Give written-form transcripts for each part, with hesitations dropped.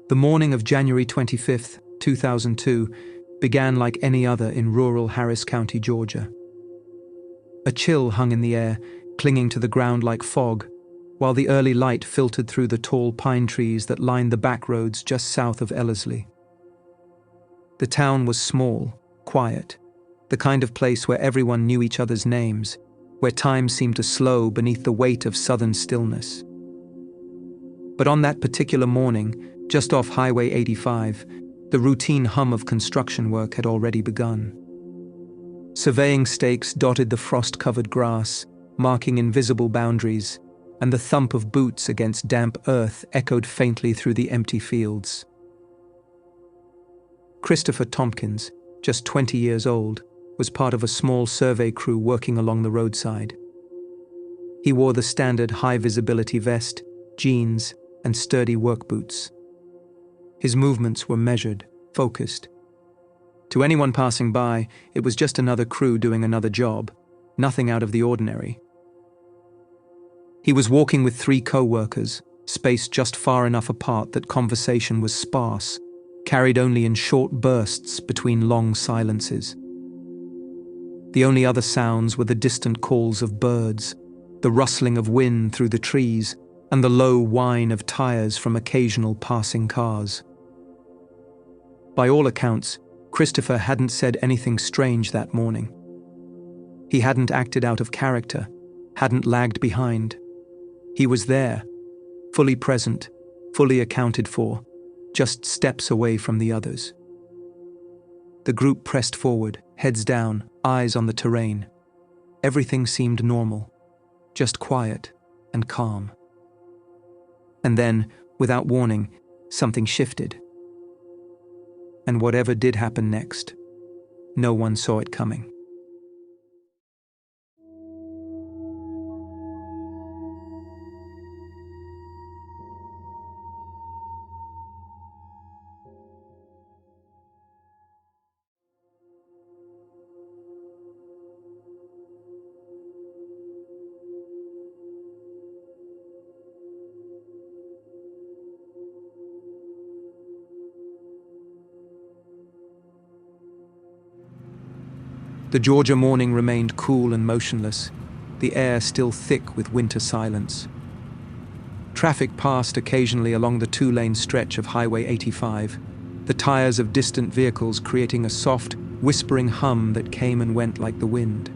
The morning of January 25th, 2002, began like any other in rural Harris County, Georgia. A chill hung in the air, clinging to the ground like fog, while the early light filtered through the tall pine trees that lined the back roads just south of Ellerslie. The town was small, quiet, the kind of place where everyone knew each other's names, where time seemed to slow beneath the weight of southern stillness. But on that particular morning, just off Highway 85, the routine hum of construction work had already begun. Surveying stakes dotted the frost-covered grass, marking invisible boundaries, and the thump of boots against damp earth echoed faintly through the empty fields. Christopher Tompkins, just 20 years old, was part of a small survey crew working along the roadside. He wore the standard high-visibility vest, jeans, and sturdy work boots. His movements were measured, focused. To anyone passing by, it was just another crew doing another job, nothing out of the ordinary. He was walking with 3 co-workers, spaced just far enough apart that conversation was sparse, carried only in short bursts between long silences. The only other sounds were the distant calls of birds, the rustling of wind through the trees, and the low whine of tires from occasional passing cars. By all accounts, Christopher hadn't said anything strange that morning. He hadn't acted out of character, hadn't lagged behind. He was there, fully present, fully accounted for, just steps away from the others. The group pressed forward, heads down, eyes on the terrain. Everything seemed normal, just quiet and calm. And then, without warning, something shifted. And whatever did happen next, no one saw it coming. The Georgia morning remained cool and motionless, the air still thick with winter silence. Traffic passed occasionally along the 2-lane stretch of Highway 85, the tires of distant vehicles creating a soft, whispering hum that came and went like the wind.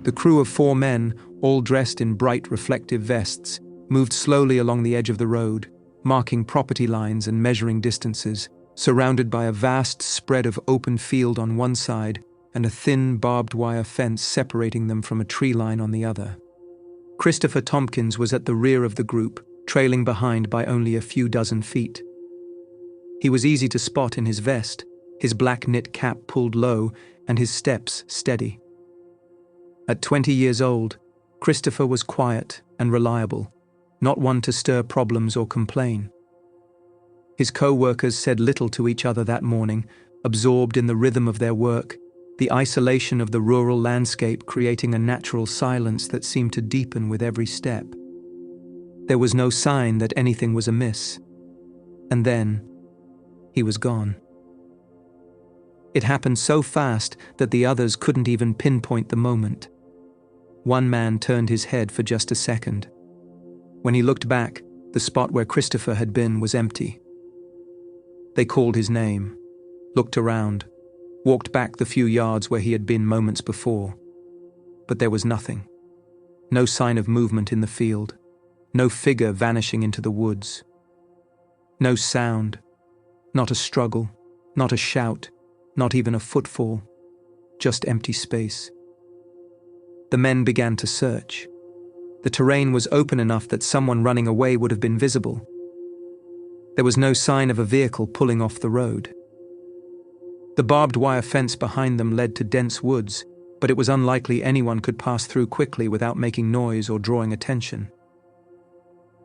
The crew of 4 men, all dressed in bright reflective vests, moved slowly along the edge of the road, marking property lines and measuring distances, surrounded by a vast spread of open field on one side and a thin barbed wire fence separating them from a tree line on the other. Christopher Tompkins was at the rear of the group, trailing behind by only a few dozen feet. He was easy to spot in his vest, his black knit cap pulled low and his steps steady. At 20 years old, Christopher was quiet and reliable, not one to stir problems or complain. His co-workers said little to each other that morning, absorbed in the rhythm of their work, the isolation of the rural landscape creating a natural silence that seemed to deepen with every step. There was no sign that anything was amiss. And then, he was gone. It happened so fast that the others couldn't even pinpoint the moment. One man turned his head for just a second. When he looked back, the spot where Christopher had been was empty. They called his name, looked around, walked back the few yards where he had been moments before. But there was nothing. No sign of movement in the field. No figure vanishing into the woods. No sound. Not a struggle. Not a shout. Not even a footfall. Just empty space. The men began to search. The terrain was open enough that someone running away would have been visible. There was no sign of a vehicle pulling off the road. The barbed wire fence behind them led to dense woods, but it was unlikely anyone could pass through quickly without making noise or drawing attention.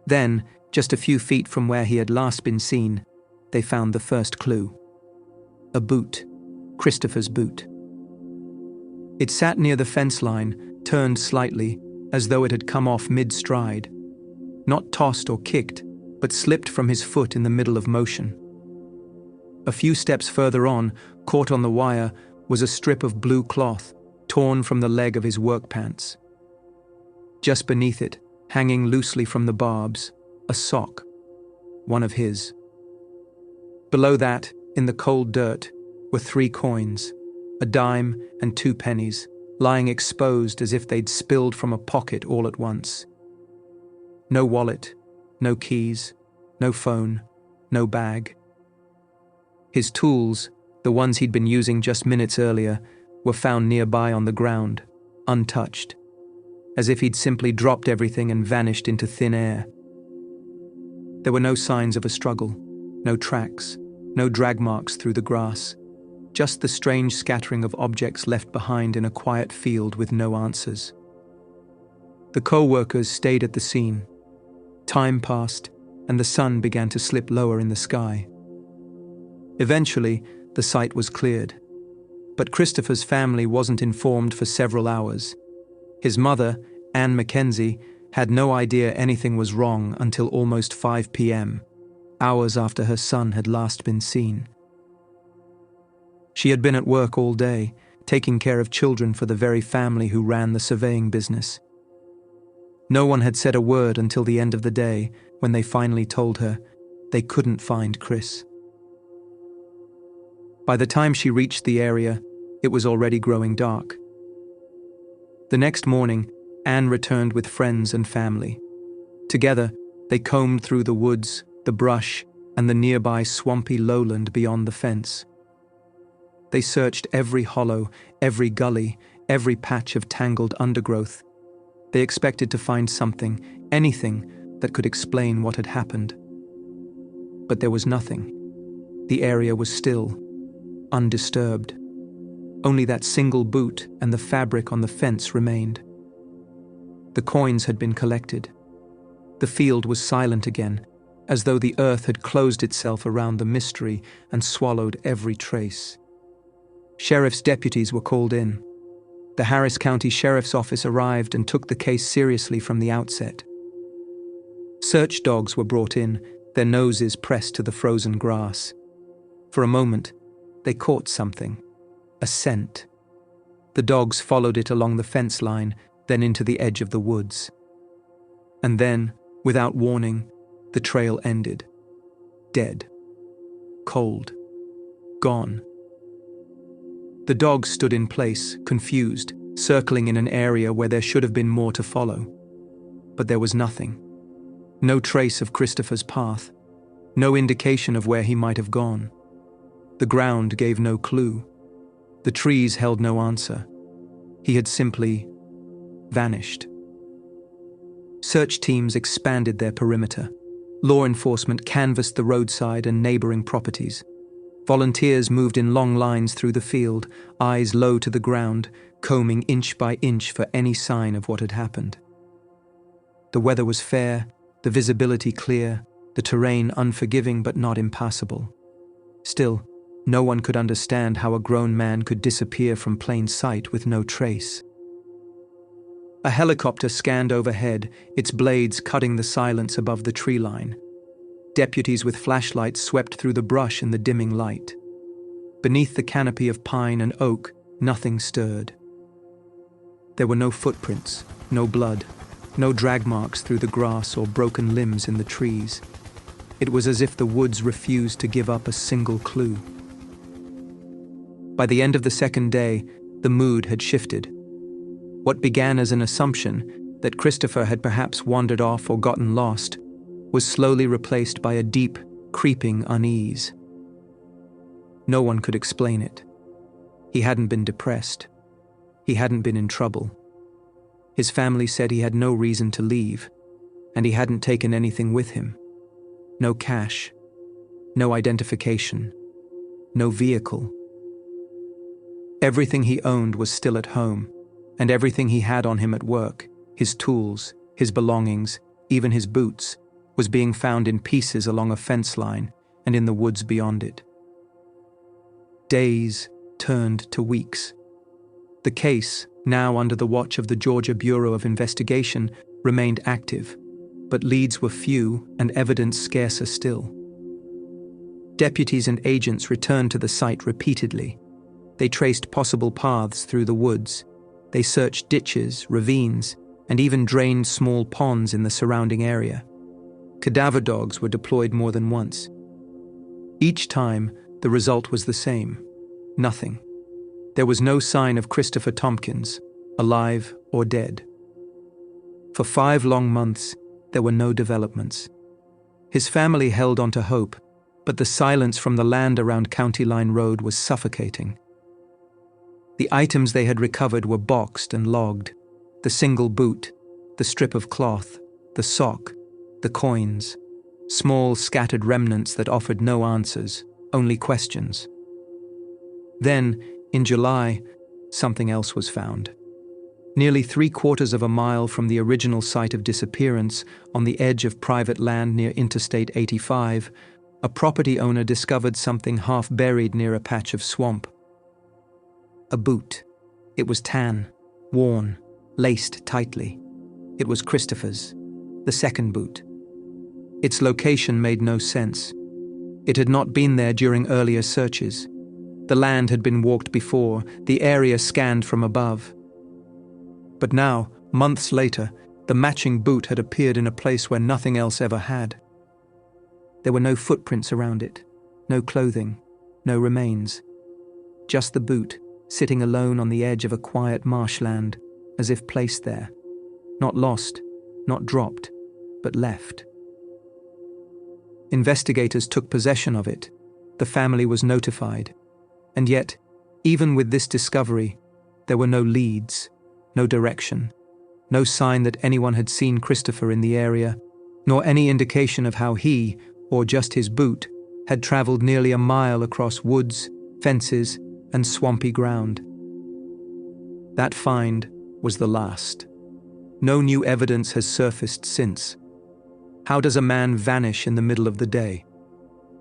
Then, just a few feet from where he had last been seen, they found the first clue. A boot. Christopher's boot. It sat near the fence line, turned slightly, as though it had come off mid-stride. Not tossed or kicked, but slipped from his foot in the middle of motion. A few steps further on, caught on the wire, was a strip of blue cloth, torn from the leg of his work pants. Just beneath it, hanging loosely from the barbs, a sock, one of his. Below that, in the cold dirt, were 3 coins, a dime and 2 pennies, lying exposed as if they'd spilled from a pocket all at once. No wallet, no keys, no phone, no bag. His tools, the ones he'd been using just minutes earlier, were found nearby on the ground, untouched, as if he'd simply dropped everything and vanished into thin air. There were no signs of a struggle, no tracks, no drag marks through the grass, just the strange scattering of objects left behind in a quiet field with no answers. The co-workers stayed at the scene. Time passed, and the sun began to slip lower in the sky. Eventually, the site was cleared. But Christopher's family wasn't informed for several hours. His mother, Anne Mackenzie, had no idea anything was wrong until almost 5 p.m., hours after her son had last been seen. She had been at work all day, taking care of children for the very family who ran the surveying business. No one had said a word until the end of the day, when they finally told her they couldn't find Chris. By the time she reached the area, it was already growing dark. The next morning, Anne returned with friends and family. Together, they combed through the woods, the brush, and the nearby swampy lowland beyond the fence. They searched every hollow, every gully, every patch of tangled undergrowth. They expected to find something, anything, that could explain what had happened. But there was nothing. The area was still, undisturbed. Only that single boot and the fabric on the fence remained. The coins had been collected. The field was silent again, as though the earth had closed itself around the mystery and swallowed every trace. Sheriff's deputies were called in. The Harris County Sheriff's Office arrived and took the case seriously from the outset. Search dogs were brought in, their noses pressed to the frozen grass. For a moment, they caught something, a scent. The dogs followed it along the fence line, then into the edge of the woods. And then, without warning, the trail ended. Dead. Cold. Gone. The dogs stood in place, confused, circling in an area where there should have been more to follow. But there was nothing. No trace of Christopher's path. No indication of where he might have gone. The ground gave no clue. The trees held no answer. He had simply vanished. Search teams expanded their perimeter. Law enforcement canvassed the roadside and neighboring properties. Volunteers moved in long lines through the field, eyes low to the ground, combing inch by inch for any sign of what had happened. The weather was fair, the visibility clear, the terrain unforgiving but not impassable. Still, no one could understand how a grown man could disappear from plain sight with no trace. A helicopter scanned overhead, its blades cutting the silence above the tree line. Deputies with flashlights swept through the brush in the dimming light. Beneath the canopy of pine and oak, nothing stirred. There were no footprints, no blood, no drag marks through the grass or broken limbs in the trees. It was as if the woods refused to give up a single clue. By the end of the second day, the mood had shifted. What began as an assumption that Christopher had perhaps wandered off or gotten lost was slowly replaced by a deep, creeping unease. No one could explain it. He hadn't been depressed. He hadn't been in trouble. His family said he had no reason to leave, and he hadn't taken anything with him. No cash, no identification, no vehicle. Everything he owned was still at home, and everything he had on him at work, his tools, his belongings, even his boots, was being found in pieces along a fence line and in the woods beyond it. Days turned to weeks. The case, now under the watch of the Georgia Bureau of Investigation, remained active. but leads were few and evidence scarcer still. Deputies and agents returned to the site repeatedly. They traced possible paths through the woods. They searched ditches, ravines, and even drained small ponds in the surrounding area. Cadaver dogs were deployed more than once. Each time, the result was the same: nothing. There was no sign of Christopher Tompkins, alive or dead. For 5 long months, there were no developments. His family held on to hope, but the silence from the land around County Line Road was suffocating. The items they had recovered were boxed and logged: the single boot, the strip of cloth, the sock, the coins, small scattered remnants that offered no answers, only questions. Then, in July, something else was found. Nearly 3/4 of a mile from the original site of disappearance, on the edge of private land near Interstate 85, a property owner discovered something half buried near a patch of swamp. A boot. It was tan, worn, laced tightly. It was Christopher's, the second boot. Its location made no sense. It had not been there during earlier searches. The land had been walked before, the area scanned from above. But now, months later, the matching boot had appeared in a place where nothing else ever had. There were no footprints around it, no clothing, no remains. Just the boot, sitting alone on the edge of a quiet marshland, as if placed there. Not lost, not dropped, but left. Investigators took possession of it. The family was notified. And yet, even with this discovery, there were no leads, no direction, no sign that anyone had seen Christopher in the area, nor any indication of how he, or just his boot, had traveled nearly a mile across woods, fences, and swampy ground. That find was the last. No new evidence has surfaced since. How does a man vanish in the middle of the day?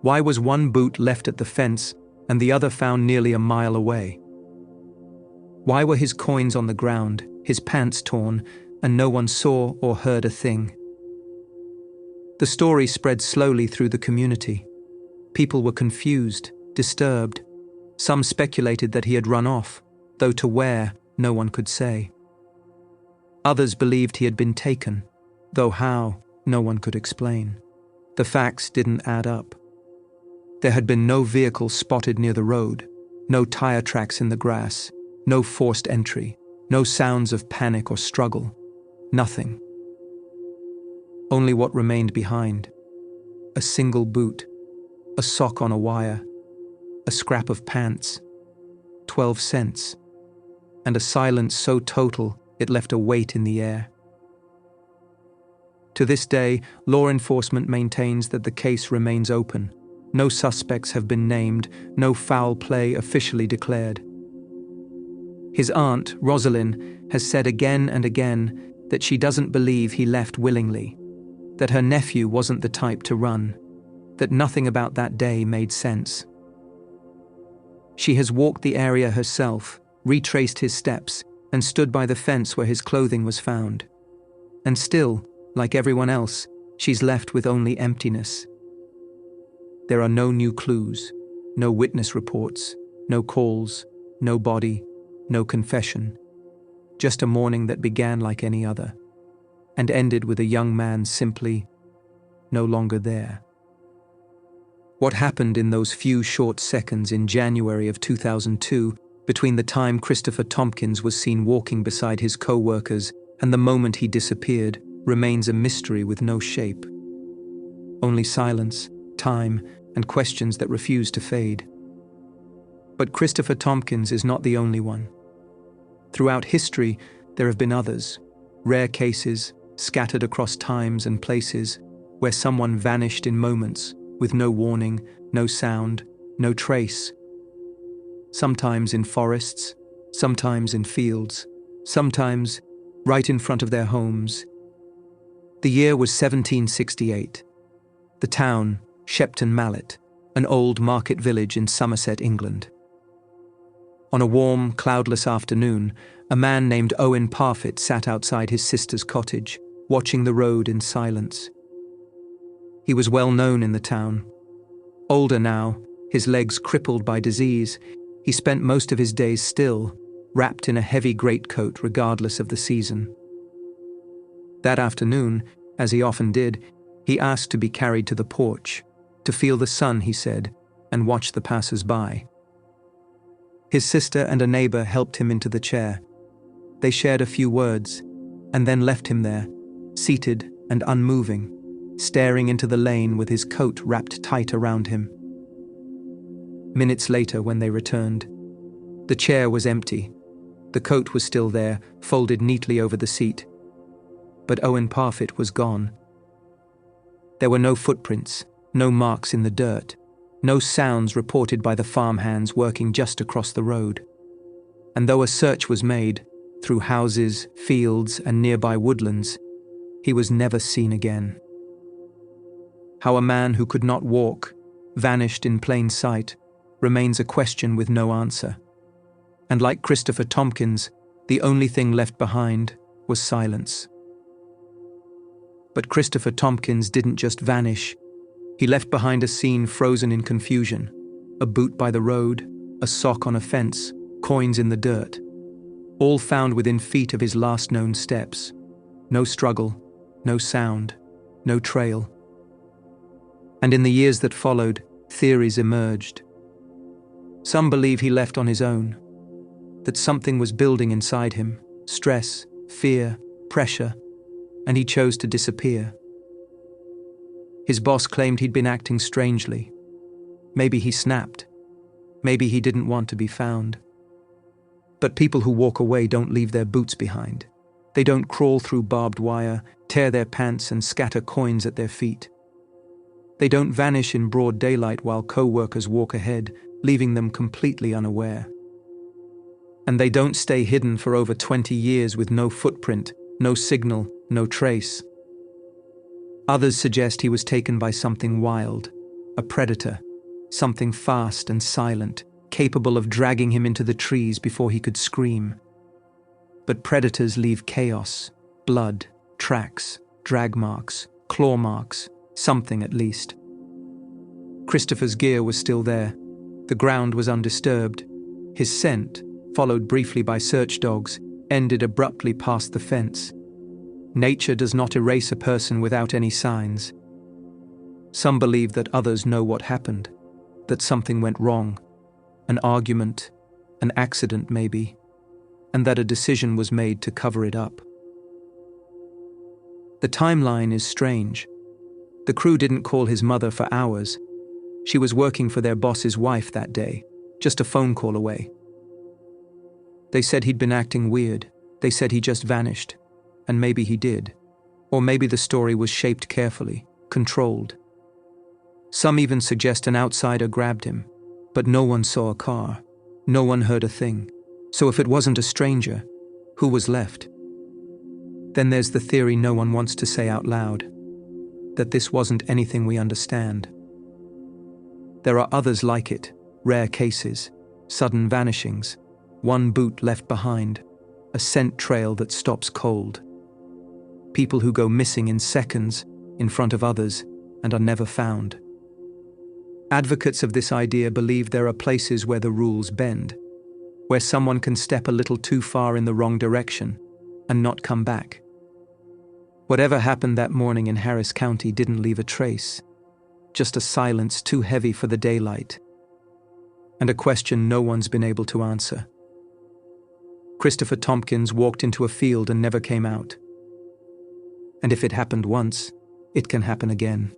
Why was one boot left at the fence and the other found nearly a mile away? Why were his coins on the ground, his pants torn, and no one saw or heard a thing? The story spread slowly through the community. People were confused, disturbed. Some speculated that he had run off, though to where, no one could say. Others believed he had been taken, though how, no one could explain. The facts didn't add up. There had been no vehicle spotted near the road, no tire tracks in the grass, no forced entry, no sounds of panic or struggle, nothing. Only what remained behind: a single boot, a sock on a wire, a scrap of pants, 12 cents, and a silence so total it left a weight in the air. To this day, law enforcement maintains that the case remains open. No suspects have been named, no foul play officially declared. His aunt, Rosalind, has said again and again that she doesn't believe he left willingly, that her nephew wasn't the type to run, that nothing about that day made sense. She has walked the area herself, retraced his steps, and stood by the fence where his clothing was found. And still, like everyone else, she's left with only emptiness. There are no new clues, no witness reports, no calls, no body, no confession. Just a morning that began like any other, and ended with a young man simply no longer there. What happened in those few short seconds in January of 2002, between the time Christopher Tompkins was seen walking beside his co-workers and the moment he disappeared, remains a mystery with no shape. Only silence, time, and questions that refuse to fade. But Christopher Tompkins is not the only one. Throughout history, there have been others, rare cases, scattered across times and places, where someone vanished in moments, with no warning, no sound, no trace. Sometimes in forests, sometimes in fields, sometimes right in front of their homes. The year was 1768. The town, Shepton Mallet, an old market village in Somerset, England. On a warm, cloudless afternoon, a man named Owen Parfitt sat outside his sister's cottage, watching the road in silence. He was well known in the town. Older now, his legs crippled by disease, he spent most of his days still, wrapped in a heavy greatcoat regardless of the season. That afternoon, as he often did, he asked to be carried to the porch, to feel the sun, he said, and watch the passers-by. His sister and a neighbor helped him into the chair. They shared a few words, and then left him there, seated and unmoving, staring into the lane with his coat wrapped tight around him. Minutes later, when they returned, the chair was empty. The coat was still there, folded neatly over the seat. But Owen Parfitt was gone. There were no footprints, no marks in the dirt, no sounds reported by the farmhands working just across the road. And though a search was made, through houses, fields, and nearby woodlands, he was never seen again. How a man who could not walk, vanished in plain sight, remains a question with no answer. And like Christopher Tompkins, the only thing left behind was silence. But Christopher Tompkins didn't just vanish. He left behind a scene frozen in confusion. A boot by the road, a sock on a fence, coins in the dirt. All found within feet of his last known steps. No struggle, no sound, no trail. And in the years that followed, theories emerged. Some believe he left on his own, that something was building inside him, stress, fear, pressure, and he chose to disappear. His boss claimed he'd been acting strangely. Maybe he snapped. Maybe he didn't want to be found. But people who walk away don't leave their boots behind. They don't crawl through barbed wire, tear their pants and scatter coins at their feet. They don't vanish in broad daylight while co-workers walk ahead, leaving them completely unaware. And they don't stay hidden for over 20 years with no footprint, no signal, no trace. Others suggest he was taken by something wild, a predator, something fast and silent, capable of dragging him into the trees before he could scream. But predators leave chaos, blood, tracks, drag marks, claw marks, something at least. Christopher's gear was still there. The ground was undisturbed. His scent, followed briefly by search dogs, ended abruptly past the fence. Nature does not erase a person without any signs. Some believe that others know what happened, that something went wrong, an argument, an accident maybe, and that a decision was made to cover it up. The timeline is strange. The crew didn't call his mother for hours. She was working for their boss's wife that day, just a phone call away. They said he'd been acting weird. They said he just vanished. And maybe he did. Or maybe the story was shaped carefully, controlled. Some even suggest an outsider grabbed him, but no one saw a car. No one heard a thing. So if it wasn't a stranger, who was left? Then there's the theory no one wants to say out loud, that this wasn't anything we understand. There are others like it, rare cases, sudden vanishings, one boot left behind, a scent trail that stops cold. People who go missing in seconds in front of others and are never found. Advocates of this idea believe there are places where the rules bend, where someone can step a little too far in the wrong direction and not come back. Whatever happened that morning in Harris County didn't leave a trace, just a silence too heavy for the daylight, and a question no one's been able to answer. Christopher Tompkins walked into a field and never came out. And if it happened once, it can happen again.